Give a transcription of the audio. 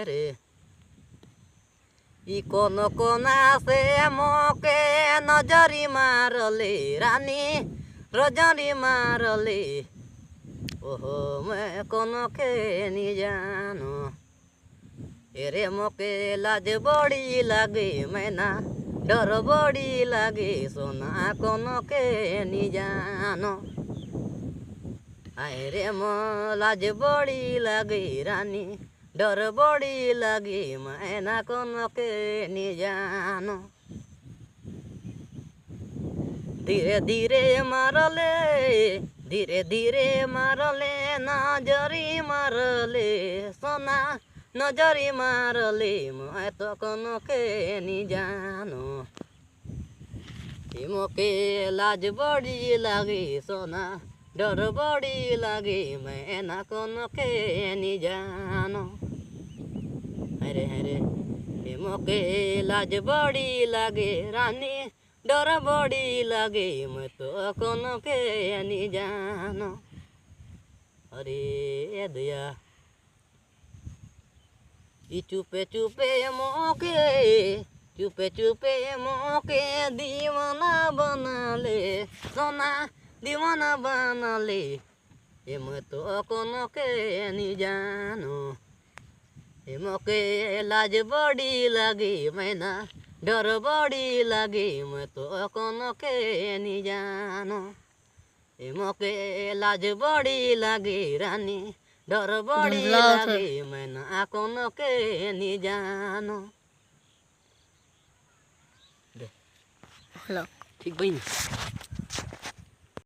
रे ई कोनो कोना से मोके नजरी मारले रानी रजनी मारले ओहो मैं कोनो के नी जानो एरे मोके लाज बड़ी लागे मैना डर बड़ी लागे सोना कोनो के नी जानो आए रे मो लाज बड़ी लागे रानी डर बड़ी लागे मैना कोनो के नी जानो धीरे धीरे मारले नजरी मारले सोना नजरी मारले मैं तो कोनो के नी जानो मोके लाज बड़ी लागे सोना डर बड़ी लागे मैं ना कोनो के नी जानो अरे अरे मोके लाज बड़ी लागे रानी डर बड़ी लागे मैं तो कोनो के नी जानो अरे दया ई चुपे चुपे मोके दीवाना बना ले सोना दीवाना बना ले ये मैं तो कोनो के नी जानो ये मोके लाज बड़ी लगी मैना डर बड़ी लगी मैं तो कोनो के नी जानो ये मोके लाज बड़ी लगी रानी डर बड़ी लगी मैना कोनो के नी जानो ठीक बहन